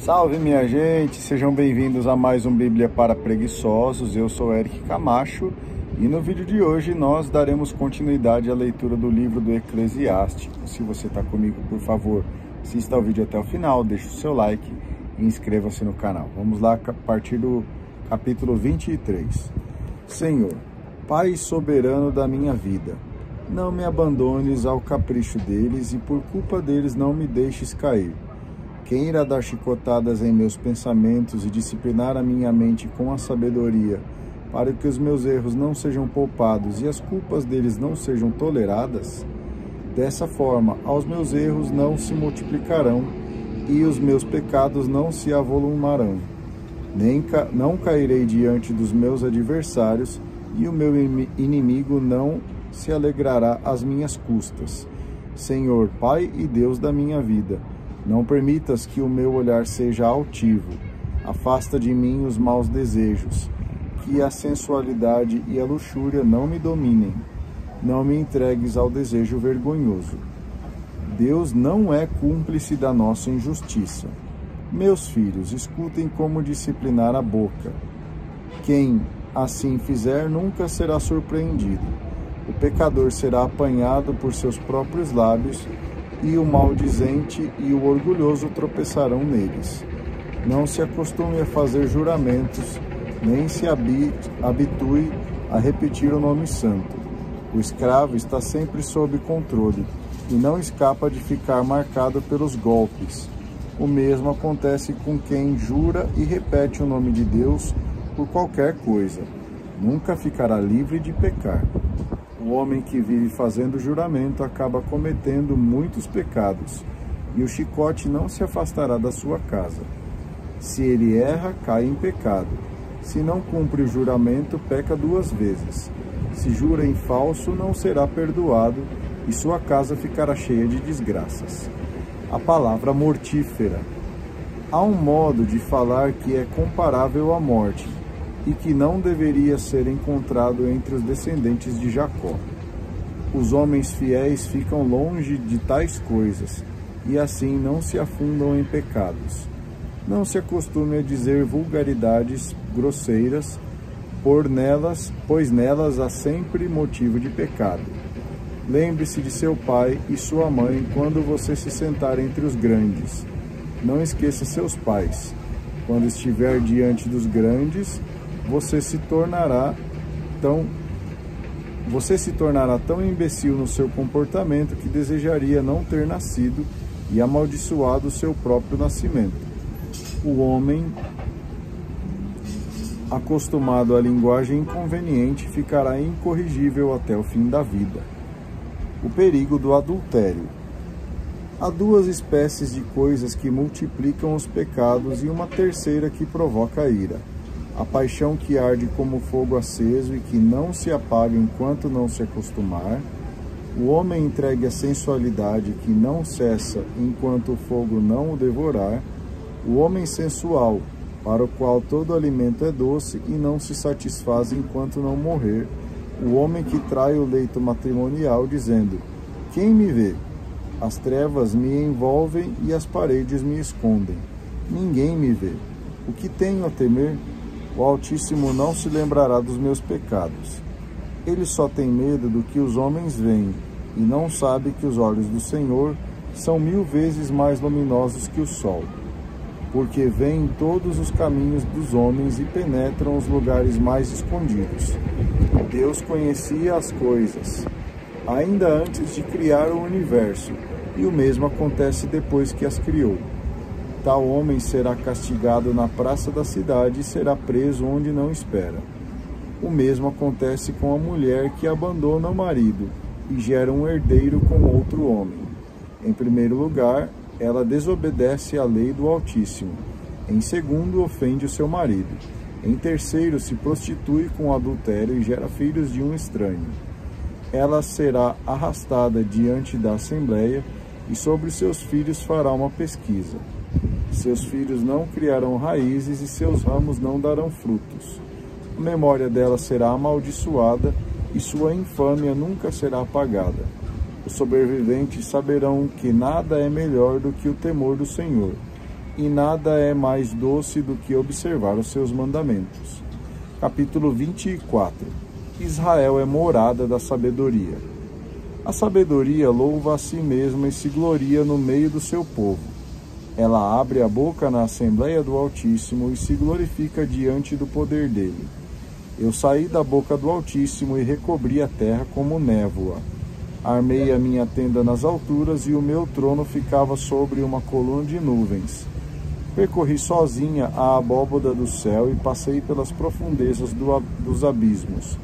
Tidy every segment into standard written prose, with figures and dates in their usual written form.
Salve minha gente, sejam bem-vindos a mais um Bíblia para Preguiçosos. Eu sou Eric Camacho e no vídeo de hoje nós daremos continuidade à leitura do livro do Eclesiástico. Se você está comigo, por favor, assista ao vídeo até o final, deixe o seu like e inscreva-se no canal. Vamos lá a partir do capítulo 23. Senhor, Pai soberano da minha vida, não me abandones ao capricho deles e por culpa deles não me deixes cair. Quem irá dar chicotadas em meus pensamentos e disciplinar a minha mente com a sabedoria, para que os meus erros não sejam poupados e as culpas deles não sejam toleradas? Dessa forma, aos meus erros não se multiplicarão e os meus pecados não se avolumarão. Não cairei diante dos meus adversários e o meu inimigo não se alegrará às minhas custas. Senhor, Pai e Deus da minha vida, não permitas que o meu olhar seja altivo. Afasta de mim os maus desejos. Que a sensualidade e a luxúria não me dominem. Não me entregues ao desejo vergonhoso. Deus não é cúmplice da nossa injustiça. Meus filhos, escutem como disciplinar a boca. Quem assim fizer nunca será surpreendido. O pecador será apanhado por seus próprios lábios, e o maldizente e o orgulhoso tropeçarão neles. Não se acostume a fazer juramentos, nem se habitue a repetir o nome santo. O escravo está sempre sob controle e não escapa de ficar marcado pelos golpes. O mesmo acontece com quem jura e repete o nome de Deus por qualquer coisa. Nunca ficará livre de pecar. O homem que vive fazendo juramento acaba cometendo muitos pecados, e o chicote não se afastará da sua casa. Se ele erra, cai em pecado. Se não cumpre o juramento, peca 2 vezes. Se jura em falso, não será perdoado, e sua casa ficará cheia de desgraças. A palavra mortífera. Há um modo de falar que é comparável à morte, e que não deveria ser encontrado entre os descendentes de Jacó. Os homens fiéis ficam longe de tais coisas, e assim não se afundam em pecados. Não se acostume a dizer vulgaridades grosseiras, pois nelas há sempre motivo de pecado. Lembre-se de seu pai e sua mãe quando você se sentar entre os grandes. Não esqueça seus pais. Quando estiver diante dos grandes, você se tornará tão imbecil no seu comportamento que desejaria não ter nascido e amaldiçoado o seu próprio nascimento. O homem acostumado à linguagem inconveniente ficará incorrigível até o fim da vida. O perigo do adultério. Há 2 espécies de coisas que multiplicam os pecados e uma terceira que provoca a ira. A paixão que arde como fogo aceso e que não se apaga enquanto não se acostumar. O homem entregue à sensualidade que não cessa enquanto o fogo não o devorar. O homem sensual, para o qual todo alimento é doce e não se satisfaz enquanto não morrer. O homem que trai o leito matrimonial, dizendo: quem me vê? As trevas me envolvem e as paredes me escondem. Ninguém me vê. O que tenho a temer? O Altíssimo não se lembrará dos meus pecados. Ele só tem medo do que os homens veem, e não sabe que os olhos do Senhor são 1000 vezes mais luminosos que o sol, porque veem todos os caminhos dos homens e penetram os lugares mais escondidos. Deus conhecia as coisas, ainda antes de criar o universo, e o mesmo acontece depois que as criou. Tal homem será castigado na praça da cidade e será preso onde não espera. O mesmo acontece com a mulher que abandona o marido e gera um herdeiro com outro homem. Em primeiro lugar, ela desobedece à lei do Altíssimo. Em segundo, ofende o seu marido. Em terceiro, se prostitui com adultério e gera filhos de um estranho. Ela será arrastada diante da assembleia e sobre seus filhos fará uma pesquisa. Seus filhos não criarão raízes e seus ramos não darão frutos. A memória dela será amaldiçoada e sua infâmia nunca será apagada. Os sobreviventes saberão que nada é melhor do que o temor do Senhor. e nada é mais doce do que observar os seus mandamentos. Capítulo 24. Israel é morada da sabedoria. A sabedoria louva a si mesma e se gloria no meio do seu povo. Ela abre a boca na assembleia do Altíssimo e se glorifica diante do poder dele. Eu saí da boca do Altíssimo e recobri a terra como névoa. Armei a minha tenda nas alturas e o meu trono ficava sobre uma coluna de nuvens. Percorri sozinha a abóbada do céu e passei pelas profundezas dos abismos.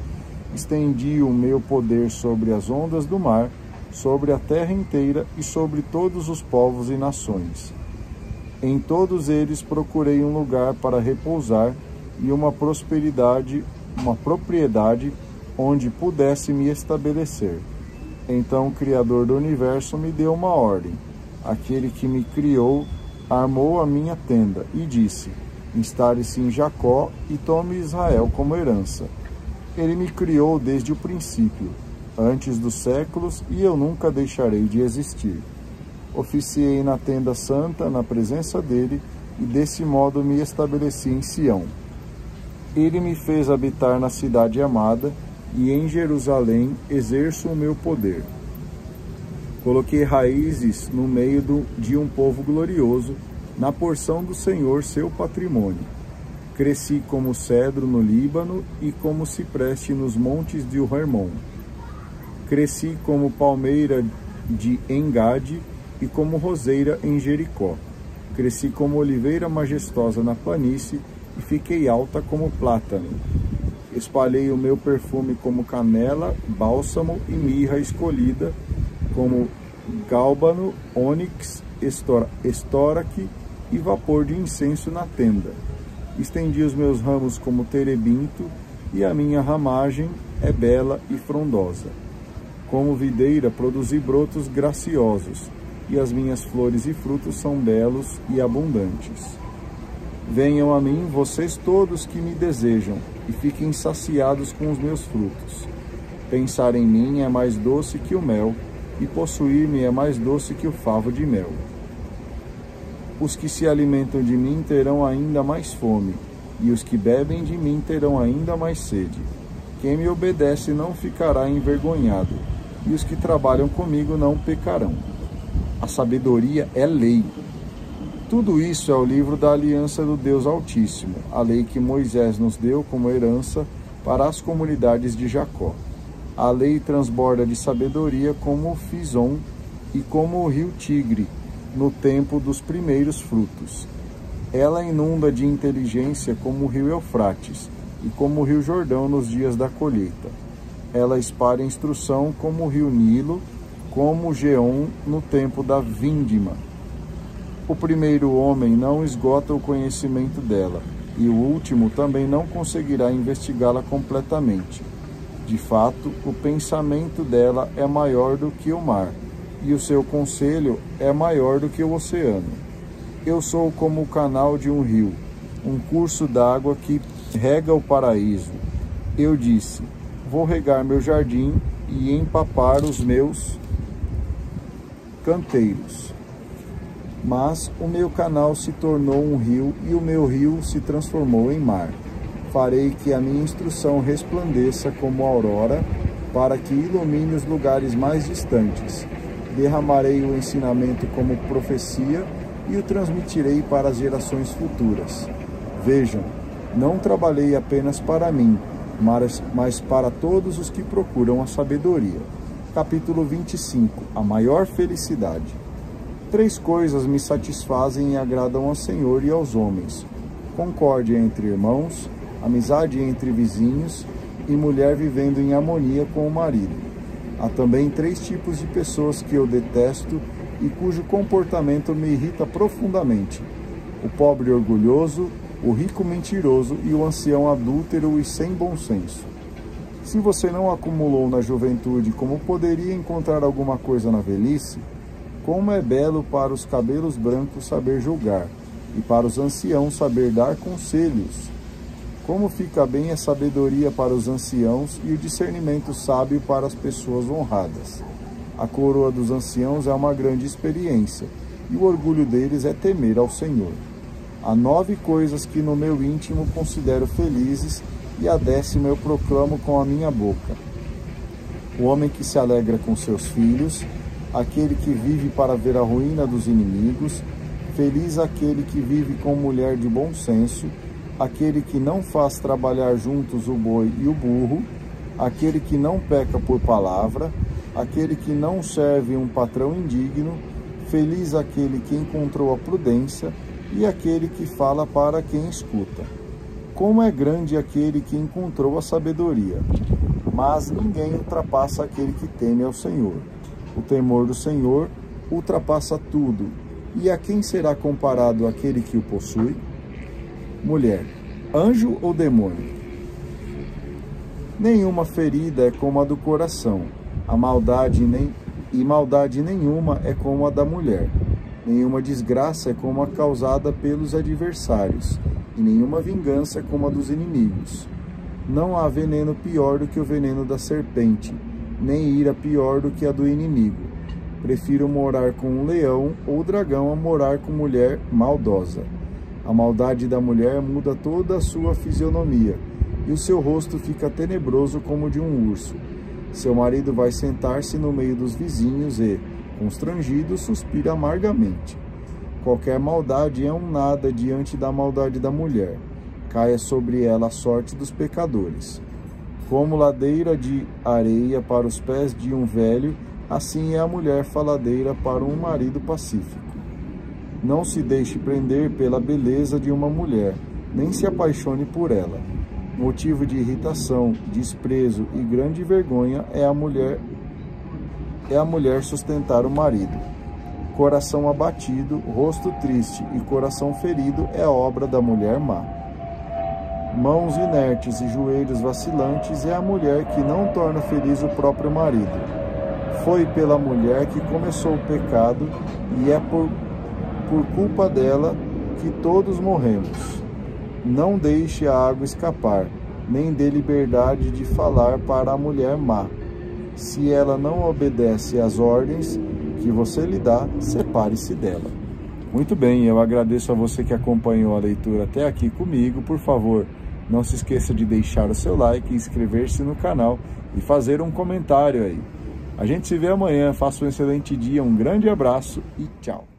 Estendi o meu poder sobre as ondas do mar, sobre a terra inteira e sobre todos os povos e nações. Em todos eles procurei um lugar para repousar e uma propriedade onde pudesse me estabelecer. Então o Criador do universo me deu uma ordem. Aquele que me criou armou a minha tenda e disse: instale-se em Jacó e tome Israel como herança. Ele me criou desde o princípio, antes dos séculos, e eu nunca deixarei de existir. Oficiei na tenda santa, na presença dele, e desse modo me estabeleci em Sião. Ele me fez habitar na cidade amada, e em Jerusalém exerço o meu poder. Coloquei raízes no meio de um povo glorioso, na porção do Senhor, seu patrimônio. Cresci como cedro no Líbano e como cipreste nos montes de Hermon. Cresci como palmeira de Engade e como roseira em Jericó. Cresci como oliveira majestosa na planície e fiquei alta como plátano. Espalhei o meu perfume como canela, bálsamo e mirra escolhida, como gálbano, ônix, estoraque e vapor de incenso na tenda. Estendi os meus ramos como terebinto, e a minha ramagem é bela e frondosa. Como videira produzi brotos graciosos, e as minhas flores e frutos são belos e abundantes. Venham a mim, vocês todos que me desejam, e fiquem saciados com os meus frutos. Pensar em mim é mais doce que o mel, e possuir-me é mais doce que o favo de mel. Os que se alimentam de mim terão ainda mais fome, e os que bebem de mim terão ainda mais sede. Quem me obedece não ficará envergonhado, e os que trabalham comigo não pecarão. A sabedoria é lei. Tudo isso é o livro da aliança do Deus Altíssimo, a lei que Moisés nos deu como herança para as comunidades de Jacó. A lei transborda de sabedoria como o Fison e como o rio Tigre, no tempo dos primeiros frutos. Ela inunda de inteligência como o rio Eufrates e como o rio Jordão nos dias da colheita. Ela espalha instrução como o rio Nilo, como o Geom no tempo da vindima. O primeiro homem não esgota o conhecimento dela, e o último também não conseguirá investigá-la completamente. De fato, o pensamento dela é maior do que o mar, e o seu conselho é maior do que o oceano. Eu sou como o canal de um rio, um curso d'água que rega o paraíso. Eu disse: vou regar meu jardim e empapar os meus canteiros. Mas o meu canal se tornou um rio e o meu rio se transformou em mar. Farei que a minha instrução resplandeça como a aurora, para que ilumine os lugares mais distantes. Derramarei o ensinamento como profecia e o transmitirei para as gerações futuras. Vejam, não trabalhei apenas para mim, mas para todos os que procuram a sabedoria. Capítulo 25. A maior felicidade. 3 coisas me satisfazem e agradam ao Senhor e aos homens: concórdia entre irmãos, amizade entre vizinhos e mulher vivendo em harmonia com o marido. Há também 3 tipos de pessoas que eu detesto e cujo comportamento me irrita profundamente: o pobre orgulhoso, o rico mentiroso e o ancião adúltero e sem bom senso. Se você não acumulou na juventude como poderia encontrar alguma coisa na velhice, como é belo para os cabelos brancos saber julgar, e para os anciãos saber dar conselhos. Como fica bem a sabedoria para os anciãos e o discernimento sábio para as pessoas honradas. A coroa dos anciãos é uma grande experiência, e o orgulho deles é temer ao Senhor. Há 9 coisas que no meu íntimo considero felizes, e a 10ª eu proclamo com a minha boca. O homem que se alegra com seus filhos, aquele que vive para ver a ruína dos inimigos, feliz aquele que vive com mulher de bom senso, aquele que não faz trabalhar juntos o boi e o burro, aquele que não peca por palavra, aquele que não serve um patrão indigno, feliz aquele que encontrou a prudência e aquele que fala para quem escuta. Como é grande aquele que encontrou a sabedoria, mas ninguém ultrapassa aquele que teme ao Senhor. O temor do Senhor ultrapassa tudo, e a quem será comparado aquele que o possui? Mulher, anjo ou demônio? Nenhuma ferida é como a do coração, maldade nenhuma é como a da mulher. Nenhuma desgraça é como a causada pelos adversários, e nenhuma vingança é como a dos inimigos. Não há veneno pior do que o veneno da serpente, nem ira pior do que a do inimigo. Prefiro morar com um leão ou dragão a morar com mulher maldosa. A maldade da mulher muda toda a sua fisionomia, e o seu rosto fica tenebroso como o de um urso. Seu marido vai sentar-se no meio dos vizinhos e, constrangido, suspira amargamente. Qualquer maldade é um nada diante da maldade da mulher. Caia sobre ela a sorte dos pecadores. Como ladeira de areia para os pés de um velho, assim é a mulher faladeira para um marido pacífico. Não se deixe prender pela beleza de uma mulher, nem se apaixone por ela. Motivo de irritação, desprezo e grande vergonha é a mulher sustentar o marido. Coração abatido, rosto triste e coração ferido é obra da mulher má. Mãos inertes e joelhos vacilantes é a mulher que não torna feliz o próprio marido. Foi pela mulher que começou o pecado, e é por culpa dela que todos morremos. Não deixe a água escapar, nem dê liberdade de falar para a mulher má. Se ela não obedece às ordens que você lhe dá, separe-se dela. Muito bem, eu agradeço a você que acompanhou a leitura até aqui comigo. Por favor, não se esqueça de deixar o seu like, inscrever-se no canal e fazer um comentário aí. A gente se vê amanhã, faça um excelente dia, um grande abraço e tchau!